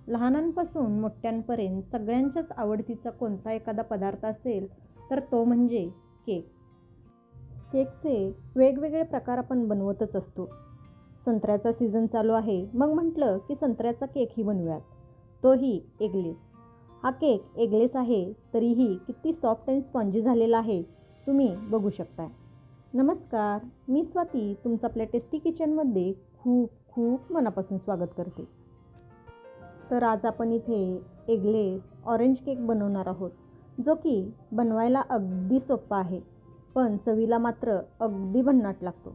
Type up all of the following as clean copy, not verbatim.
लहानांपासून मोठ्यांपर्यंत सगळ्यांच्याच आवडतीचा कोणता एखादा पदार्थ असेल तर तो म्हणजे केक. केकचे वेगवेगळे प्रकार आपण बनवतच असतो. संत्र्याचा सीझन चालू आहे, मग म्हटलं की संत्र्याचा केकही बनवूयात, तोही एगलेस. हा केक एगलेस आहे तरीही किती सॉफ्ट अँड स्पॉन्जी झालेला आहे तुम्ही बघू शकताय. नमस्कार, मी स्वाती तुमचं आपल्या टेस्टी किचनमध्ये खूप खूप मनापासून स्वागत करते. तर आज आपण इथे एगलेस ऑरेंज केक बनवणार आहोत, जो की बनवायला अगदी सोपा आहे, पण चवीला मात्र अगदी भन्नाट लागतो.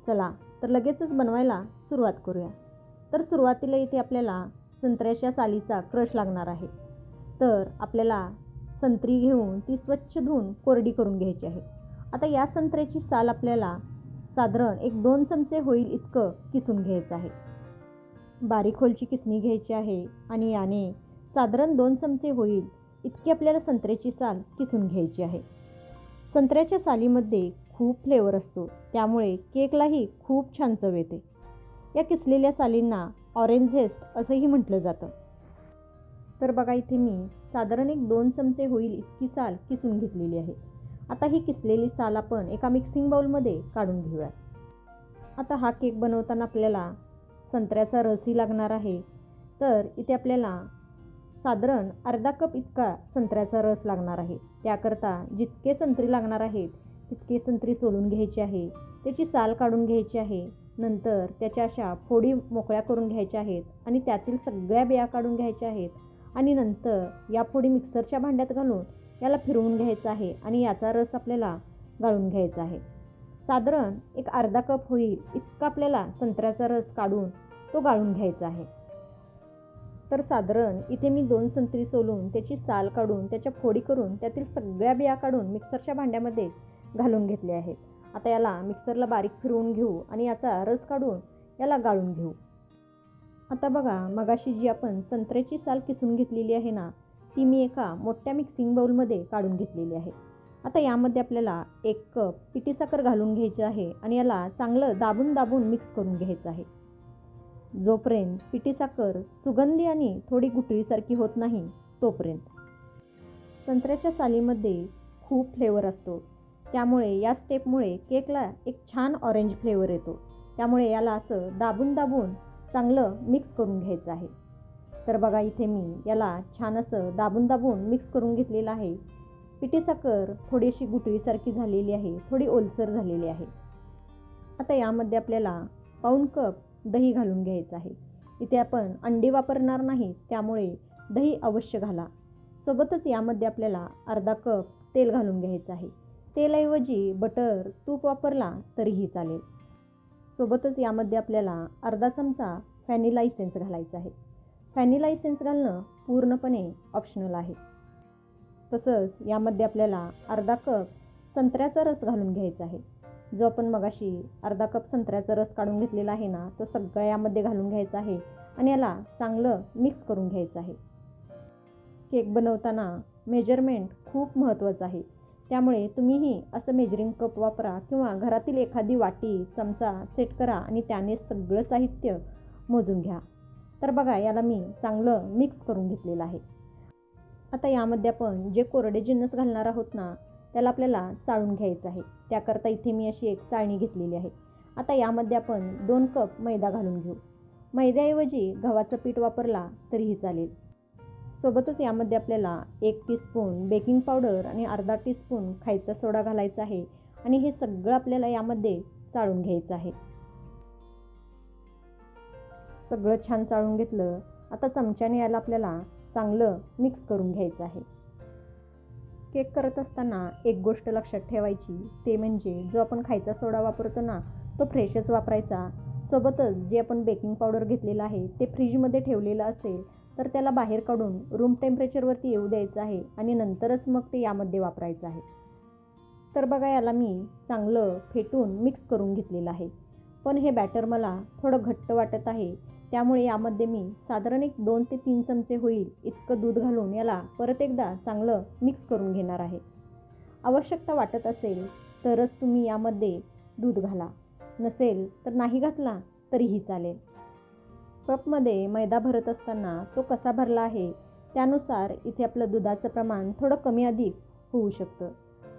चला तर लगेचच बनवायला सुरुवात करूया. तर सुरुवातीला इथे आपल्याला संत्र्याच्या सालीचा क्रश लागणार आहे. तर आपल्याला संत्री घेऊन ती स्वच्छ धुवून कोरडी करून घ्यायची आहे. आता या संत्र्याची साल आपल्याला साधारण 1-2 चमचे होईल इतकं किसून घ्यायचं आहे. बारीक होलची किसणी घ्यायची आहे आणि याने साधारण 2 चमचे होईल इतकी आपल्याला संत्र्याची साल किसून घ्यायची आहे. संत्र्याच्या सालीमध्ये खूप फ्लेवर असतो, त्यामुळे केकलाही खूप छान चव येते. या किसलेल्या सालींना ऑरेंज झेस्ट असंही म्हटलं जातं. तर बघा इथे मी साधारण 1-2 चमचे होईल इतकी साल किसून घेतलेली आहे. आता ही किसलेली साल आपण एका मिक्सिंग बाउलमध्ये काढून घेऊया. आता हा केक बनवताना आपल्याला संत्र्याचा रसही लागणार आहे. तर इथे आपल्याला साधारण अर्धा कप इतका संत्र्याचा रस लागणार आहे. त्याकरता जितके संत्री लागणार आहेत तितके संत्री सोलून घ्यायची आहे, त्याची साल काढून घ्यायची आहे. नंतर त्याच्या अशा फोडी मोकळ्या करून घ्यायच्या आहेत आणि त्यातील सगळ्या बिया काढून घ्यायच्या आहेत. आणि नंतर या फोडी मिक्सरच्या भांड्यात घालून याला फिरवून घ्यायचं आहे आणि याचा रस आपल्याला गाळून घ्यायचा आहे. साधारण एक अर्धा कप होईल इतका आपल्याला संत्र्याचा रस काढून तो गाळून घ्यायचा आहे. तर साधारण इथे मी 2 संत्री सोलून त्याची साल काढून त्याच्या फोडी करून त्यातील सगळ्या बिया काढून मिक्सरच्या भांड्यामध्ये घालून घेतले आहेत. आता याला मिक्सरला बारीक फिरवून घेऊ आणि याचा रस काढून याला गाळून घेऊ. आता बघा, मगाशी जी आपण संत्र्याची साल किसून घेतलेली आहे ना, ती मी एका मोठ्या मिक्सिंग बाउलमध्ये काढून घेतलेली आहे. आता यामध्ये आपल्याला 1 कप पिठी साखर घालून घ्यायची आहे आणि याला चांगलं दाबून दाबून मिक्स करून घ्यायचं आहे. जोपर्यंत पिठी साखर सुगंधी आणि थोडी गुठळीसारखी होत नाही तोपर्यंत. संत्र्याच्या सालीमध्ये खूप फ्लेवर असतो, त्यामुळे या स्टेपमुळे केकला एक छान ऑरेंज फ्लेवर येतो. त्यामुळे याला असं दाबून दाबून चांगलं मिक्स करून घ्यायचं आहे. तर बघा इथे मी याला छान असं दाबून दाबून मिक्स करून घेतलेलं आहे. पिठी साखर थोडीशी गुठळीसारखी झालेली आहे, थोडी ओलसर झालेली आहे. आता यामध्ये आपल्याला पाऊण कप दही घालून घ्यायचं आहे. इथे आपण अंडी वापरणार नाही, त्यामुळे दही अवश्य घाला. सोबतच यामध्ये आपल्याला अर्धा कप तेल घालून घ्यायचं आहे. तेलाऐवजी बटर, तूप वापरला तरीही चालेल. सोबतच यामध्ये आपल्याला अर्धा चमचा व्हॅनिला इसेन्स घालायचा आहे. व्हॅनिला इसेन्स घालणं पूर्णपणे ऑप्शनल आहे. तसंच यामध्ये आपल्याला अर्धा कप संत्र्याचा रस घालून घ्यायचा आहे. जो आपण मगाशी अर्धा कप संत्र्याचा रस काढून घेतलेला आहे ना, तो सगळा यामध्ये घालून घ्यायचा आहे आणि याला चांगलं मिक्स करून घ्यायचं आहे. केक बनवताना मेजरमेंट खूप महत्त्वाचं आहे, त्यामुळे तुम्हीही असं मेजरिंग कप वापरा किंवा घरातील एखादी वाटी, चमचा सेट करा आणि त्याने सगळं साहित्य मोजून घ्या. तर बघा, याला मी चांगलं मिक्स करून घेतलेलं आहे. आता यामध्ये आपण जे कोरडे जिन्नस घालणार आहोत ना, त्याला आपल्याला चाळून घ्यायचं आहे. त्याकरता इथे मी अशी एक चाळणी घेतलेली आहे. आता यामध्ये आपण 2 कप मैदा घालून घेऊ. मैद्याऐवजी गव्हाचं पीठ वापरला तरीही चालेल. सोबतच यामध्ये आपल्याला 1 टीस्पून बेकिंग पावडर आणि अर्धा टीस्पून खायचा सोडा घालायचा आहे आणि हे सगळं आपल्याला यामध्ये चाळून घ्यायचं आहे. सगळं छान चाळून घेतलं. आता चमच्याने याला आपल्याला चांगलं मिक्स करून घ्यायचं आहे. केक करत असताना एक गोष्ट लक्षात ठेवायची, ते म्हणजे जो आपण खायचा सोडा वापरतो ना, तो फ्रेशच वापरायचा. सोबतच जे आपण बेकिंग पावडर घेतलेलं आहे ते फ्रीजमध्ये ठेवलेलं असेल तर त्याला बाहेर काढून रूम टेम्परेचरवरती येऊ द्यायचं आहे आणि नंतरच मग ते यामध्ये वापरायचं आहे. तर बघा, याला मी चांगलं फेटून मिक्स करून घेतलेलं आहे. पण हे बॅटर मला थोडं घट्ट वाटत आहे, त्यामुळे यामध्ये मी साधारण 2 ते 3 चमचे होईल इतकं दूध घालून याला परत एकदा चांगलं मिक्स करून घेणार आहे. आवश्यकता वाटत असेल तरच तुम्ही यामध्ये दूध घाला, नसेल तर नाही घातला तरीही चालेल. कपमध्ये मैदा भरत असताना तो कसा भरला आहे त्यानुसार इथे आपलं दुधाचं प्रमाण थोडं कमी अधिक होऊ शकतं.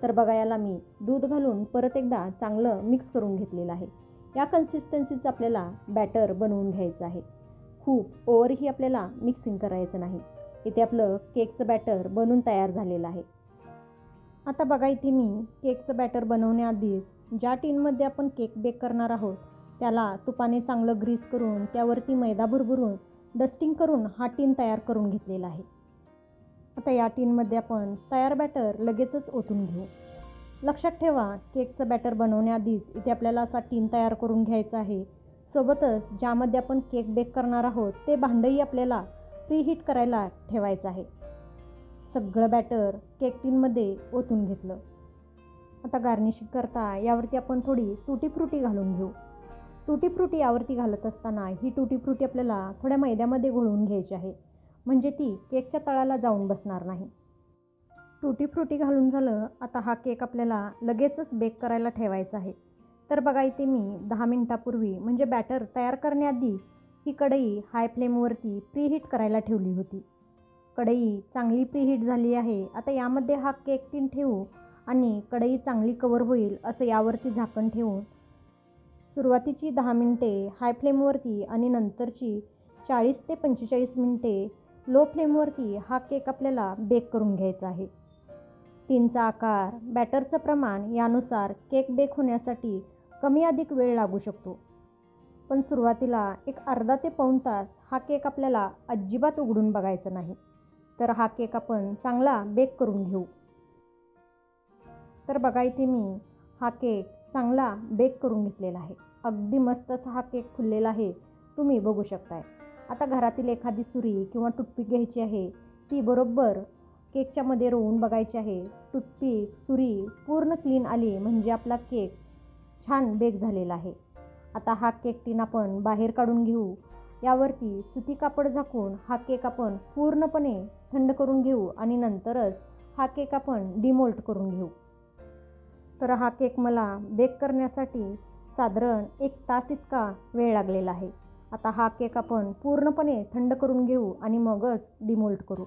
तर बघा, याला मी दूध घालून परत एकदा चांगलं मिक्स करून घेतलेलं आहे. या कन्सिस्टन्सीचं आपल्याला बॅटर बनवून घ्यायचं आहे. खूप ओव्हरही आपल्याला मिक्सिंग करायचं नाही. इथे आपलं केकचं बॅटर बनवून तयार झालेलं आहे. आता बघा, इथे मी केकचं बॅटर बनवण्याआधीच ज्या टीनमध्ये आपण केक बेक करणार आहोत त्याला तुपाने चांगलं ग्रीस करून त्यावरती मैदा भुरभुरून डस्टिंग करून हा टीन तयार करून घेतलेला आहे. आता या टीनमध्ये आपण तयार बॅटर लगेचच ओतून घेऊ. लक्षात ठेवा, केकचं बॅटर बनवण्याआधीच इथे आपल्याला असा टीन तयार करून घ्यायचा आहे. सोबतच ज्यामध्ये आपण केक बेक करणार आहोत ते भांडंही आपल्याला प्रीहीट करायला ठेवायचं आहे. सगळं बॅटर केक टीनमध्ये ओतून घेतलं. आता गार्निशिंग करता यावरती आपण थोडी टुटी फ्रुटी घालून घेऊ. टुटी फ्रुटी यावरती घालत असताना ही टुटी फ्रुटी आपल्याला थोड्या मैद्यामध्ये घोळवून घ्यायची आहे, म्हणजे ती केकच्या तळाला जाऊन बसणार नाही. टुटी फ्रुटी घालून झालं. आता हा केक आपल्याला लगेचच बेक करायला ठेवायचा आहे. तर बघा, इथे मी 10 मिनिटापूर्वी म्हणजे बॅटर तयार करण्याआधी ही कढई हाय फ्लेमवरती प्रीहीट करायला ठेवली होती. कढई चांगली प्रीहीट झाली आहे. आता यामध्ये हा केक टीन ठेवू आणि कढई चांगली कवर होईल असं यावरती झाकण ठेवून सुरुवातीची 10 मिनिटे हाय फ्लेमवरती आणि नंतरची 40 ते 45 मिनिटे लो फ्लेमवरती हा केक आपल्याला बेक करून घ्यायचा आहे. टीनचा आकार, बॅटरचं प्रमाण यानुसार केक बेक होण्यासाठी कमी अधिक वेळ लागू शकतो. पण सुरुवातीला एक अर्धा ते पाऊण तास हा केक आपल्याला अजिबात उघडून बघायचा नाही. तर हा केक आपण चांगला बेक करून घेऊ. तर बघा, इथे मी हा केक चांगला बेक करून घेतलेला आहे. अगदी मस्त असा हा केक फुललेला आहे, तुम्ही बघू शकताय. आता घरातील एखादी सुरी किंवा टूथपिक घ्यायची आहे, ती बरोबर केकच्या मध्ये रोवून बघायची आहे. टूथपिक, सुरी पूर्ण क्लीन आली म्हणजे आपला केक छान बेक झालेला आहे. आता हा केक टीन आपण बाहेर काढून घेऊ. यावरती सुती कापड झाकून हा केक आपण पूर्णपणे थंड करून घेऊ आणि नंतरच हा केक आपण डिमोल्ट करून घेऊ. तर हा केक मला बेक करण्यासाठी साधारण 1 तास इतका वेळ लागलेला आहे. आता हा केक आपण पूर्णपणे थंड करून घेऊ आणि मगच डिमोल्ट करू.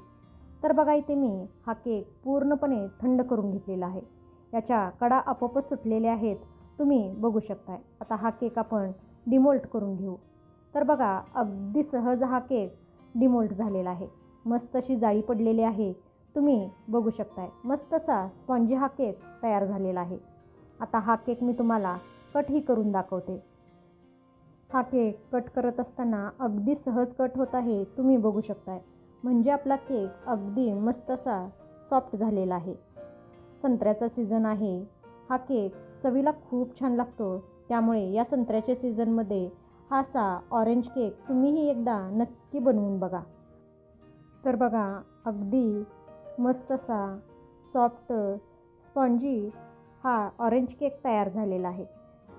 तर बघा, इथे मी हा केक पूर्णपणे थंड करून घेतलेला आहे. याच्या कडा आपोआपच सुटलेल्या आहेत, तुम्ही बघू शकताय. आता हा केक आपण डिमोल्ट करून घेऊ. तर बघा, अगदी सहज हा केक डिमोल्ट झालेला आहे. मस्त अशी जाळी पडलेली आहे, तुम्ही बघू शकताय. मस्त असा स्पॉन्जी हा केक तयार झालेला आहे. आता हा केक मी तुम्हाला कटही करून दाखवते. हा केक कट करत असताना अगदी सहज कट होत आहे, तुम्ही बघू शकताय. म्हणजे आपला केक अगदी मस्त असा सॉफ्ट झालेला आहे. संत्र्याचा सीझन आहे. हा केक चवीला खूप छान लागतो. त्यामुळे या संत्र्याच्या सीझनमध्ये हा असा ऑरेंज केक तुम्हीही एकदा नक्की बनवून बघा. तर बघा, अगदी मस्त असा सॉफ्ट स्पॉन्जी हा ऑरेंज केक तयार झालेला आहे.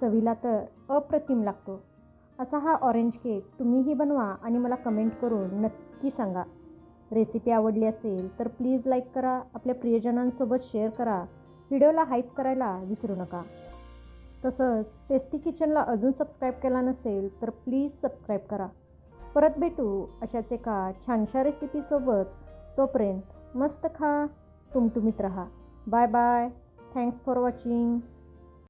चवीला तर अप्रतिम लागतो. असा हा ऑरेंज केक तुम्हीही बनवा आणि मला कमेंट करून नक्की सांगा. रेसिपी आवडली असेल तर प्लीज लाईक करा, आपल्या प्रियजनांसोबत शेअर करा, व्हिडिओला हाईप करायला विसरू नका. तसंच टेस्टी किचनला अजून सबस्क्राईब केला नसेल तर प्लीज सबस्क्राईब करा. परत भेटू अशाच एका छानशा रेसिपीसोबत. तोपर्यंत मस्त खा, टुमटुमीत रहा. Bye bye. Thanks for watching.